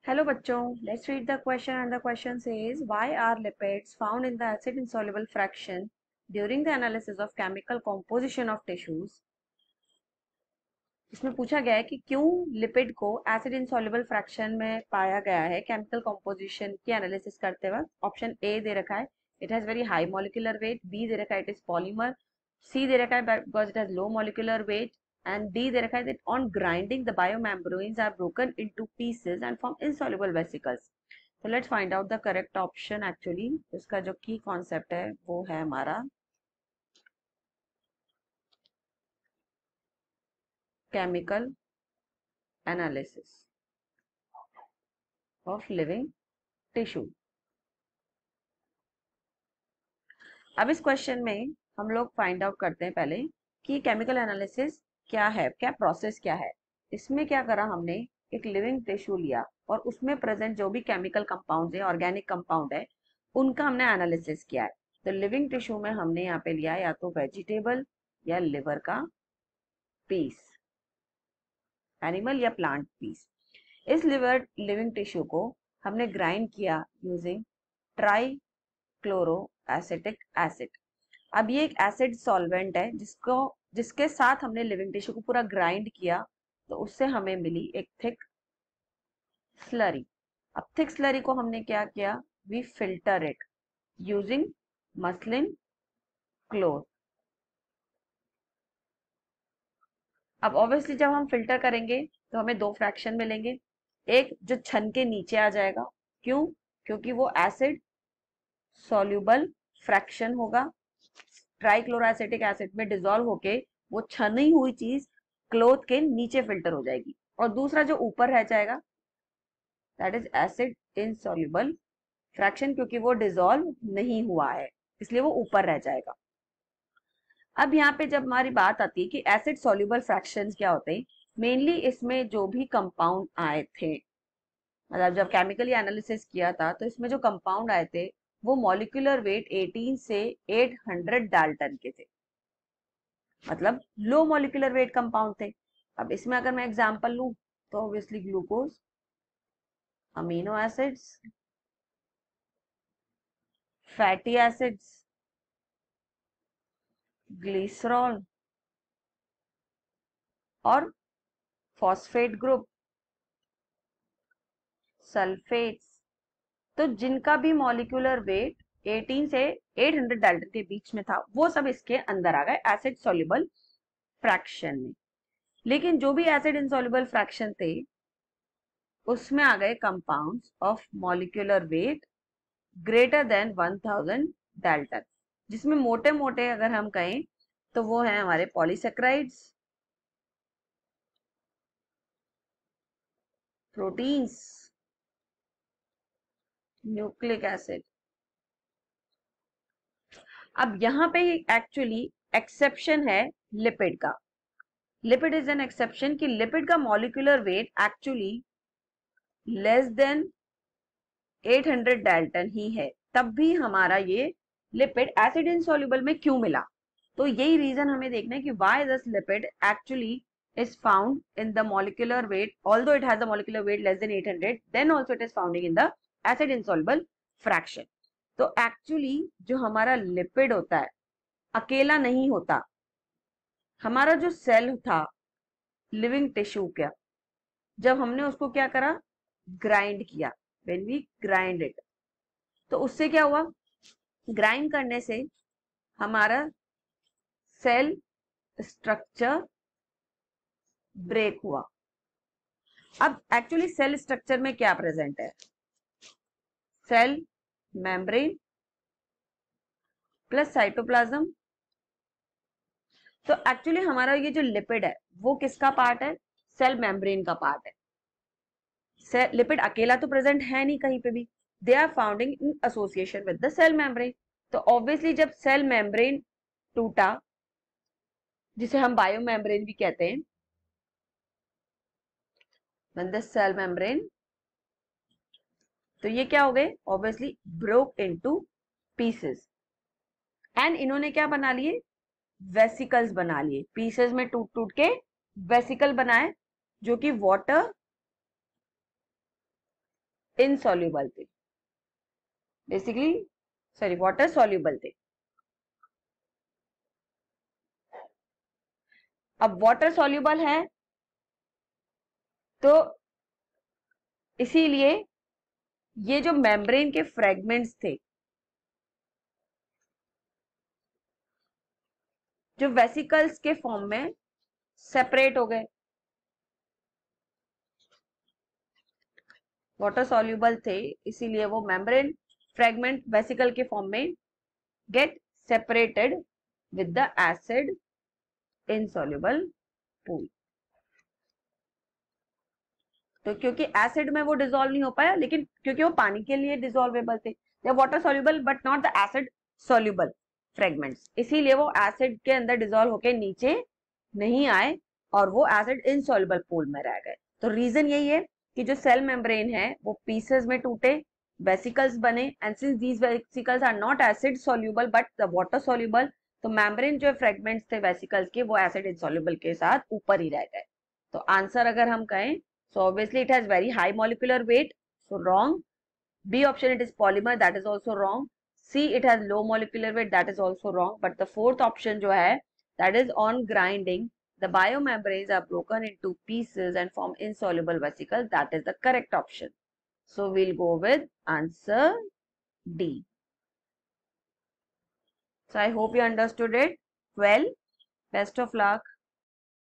Hello बच्चों, let's read the question and the question says why are lipids found in the acid insoluble fraction during the analysis of chemical composition of tissues। इसमें पूछा गया है कि क्यों lipid को acid insoluble fraction में पाया गया है केमिकल कॉम्पोजिशन की एनालिसिस करते वक्त। ऑप्शन ए दे रखा है it has very high molecular weight, b दे रखा है इट इज पॉलीमर, सी दे रखा है because it has low molecular weight and d दे रखा है that on grinding the biomembranes are broken into pieces and form insoluble vesicles. तो let's find out the correct option. Actually इसका जो key concept है वो है हमारा chemical analysis of living tissue. अब इस क्वेश्चन में हम लोग फाइंड आउट करते हैं पहले कि केमिकल एनालिसिस क्या है, क्या प्रोसेस क्या है। इसमें क्या करा हमने, एक लिविंग टिश्यू लिया और उसमें प्रेजेंट जो भी केमिकल कंपाउंड है, ऑर्गेनिक कंपाउंड है, उनका हमने एनालिसिस किया है। तो लिविंग टिश्यू में हमने यहाँ पे लिया या तो वेजिटेबल या लिवर का पीस, एनिमल या प्लांट पीस। इस लिविंग टिश्यू को हमने ग्राइंड किया using try chloro acetic acid. अब ये एक एसिड सॉल्वेंट है जिसके साथ हमने लिविंग टिश्यू को पूरा ग्राइंड किया, तो उससे हमें मिली एक थिक स्लरी। अब थिक स्लरी को हमने क्या किया, we filter it using muslin cloth. अब ऑब्वियसली जब हम फिल्टर करेंगे तो हमें दो फ्रैक्शन मिलेंगे, एक जो छन के नीचे आ जाएगा, क्यों, क्योंकि वो एसिड सॉल्युबल फ्रैक्शन होगा, ट्राइक्लोरोएसिटिक एसिड में डिसॉल्व होके वो छनी हुई चीज क्लोथ के नीचे फिल्टर हो जाएगी। और दूसरा जो ऊपर रह जाएगा that is acid insoluble fraction, क्योंकि वो डिसॉल्व नहीं हुआ है इसलिए वो ऊपर रह जाएगा। अब यहाँ पे जब हमारी बात आती है कि एसिड सॉल्युबल फ्रैक्शंस क्या होते हैं, मेनली इसमें जो भी कंपाउंड आए थे, मतलब जब केमिकली एनालिसिस किया था तो इसमें जो कंपाउंड आए थे वो मॉलिक्यूलर वेट 18 से 800 डाल्टन के थे, मतलब लो मॉलिक्यूलर वेट कंपाउंड थे। अब इसमें अगर मैं एग्जांपल लूं तो obviously glucose, amino acids, fatty acids, glycerol और फॉस्फेट ग्रुप, सल्फेट्स। तो जिनका भी मॉलिक्यूलर वेट 18 से 800 डाल्टन के बीच में था वो सब इसके अंदर आ गए एसिड सॉल्युबल फ्रैक्शन में। लेकिन जो भी एसिड इनसॉल्युबल फ्रैक्शन थे उसमें आ गए compounds of molecular weight greater than 1000 Dalton, जिसमें मोटे मोटे अगर हम कहें तो वो हैं हमारे पॉलीसेक्राइड्स, प्रोटीन्स, न्यूक्लिक एसिड। अब यहाँ पे एक्चुअली एक्सेप्शन है लिपिड का। लिपिड इज एन एक्सेप्शन कि लिपिड का molecular weight actually less than 800 dalton ही है, तब भी हमारा ये लिपिड एसिड इनसॉल्युबल में क्यों मिला। तो यही रीजन हमें देखना है कि why this lipid actually is found in the molecular weight, although it has a molecular weight less than 800, then also it is found in the acid insoluble fraction। तो एक्चुअली जो हमारा लिपिड होता है अकेला नहीं होता, हमारा जो सेल था लिविंग टिश्यू का, जब हमने उसको क्या करा, ग्राइंड किया, व्हेन वी ग्राइंड इट, तो उससे क्या हुआ, ग्राइंड करने से हमारा सेल स्ट्रक्चर ब्रेक हुआ। अब एक्चुअली सेल स्ट्रक्चर में क्या प्रेजेंट है, सेल मेम्ब्रेन प्लस साइटोप्लाज्म। तो एक्चुअली हमारा ये जो लिपिड है वो किसका पार्ट है, सेल मेम्ब्रेन का पार्ट है। लिपिड अकेला तो प्रेजेंट है नहीं कहीं पे भी, they are founding in association with the cell membrane. तो ऑब्वियसली जब सेल मेम्ब्रेन टूटा, जिसे हम बायो मेम्ब्रेन भी कहते हैं, when the cell membrane, तो ये क्या हो गए, obviously broke into pieces, and इन्होंने क्या बना लिए, वेसिकल्स बना लिए, पीसेस में टूट टूट के वेसिकल बनाए, जो कि वाटर इनसॉल्युबल थे, बेसिकली सॉरी वाटर सॉल्युबल थे। अब वाटर सॉल्युबल है तो इसीलिए ये जो मेम्ब्रेन के फ्रेगमेंट्स थे जो वेसिकल्स के फॉर्म में सेपरेट हो गए, वाटर सॉल्युबल थे इसीलिए वो मेम्ब्रेन फ्रेगमेंट वेसिकल के फॉर्म में get separated with the acid insoluble pool. तो क्योंकि एसिड में वो डिसॉल्व नहीं हो पाया, लेकिन क्योंकि वो पानी के लिए डिसॉल्वेबल थे, they water soluble but not the acid soluble fragments, इसीलिए वो एसिड के अंदर डिसॉल्व होके नीचे नहीं आए और वो एसिड इनसॉल्युबल पूल में रह गए। तो रीजन यही है कि जो सेल मेम्ब्रेन है वो पीसेस में टूटे, वेसिकल्स बने, and since these vesicles are not acid soluble but the water soluble, तो मेम्ब्रेन जो फ्रेगमेंट्स थे वेसिकल्स के वो एसिड इनसॉल्युबल के साथ ऊपर ही रह गए। तो आंसर अगर हम कहें, so obviously it has very high molecular weight, so wrong. B option, it is polymer, that is also wrong. C, it has low molecular weight, that is also wrong. But the fourth option जो है, that is on grinding, the biomembranes are broken into pieces and form insoluble vesicles. That is the correct option. So we'll go with answer D. So I hope you understood it well. Best of luck.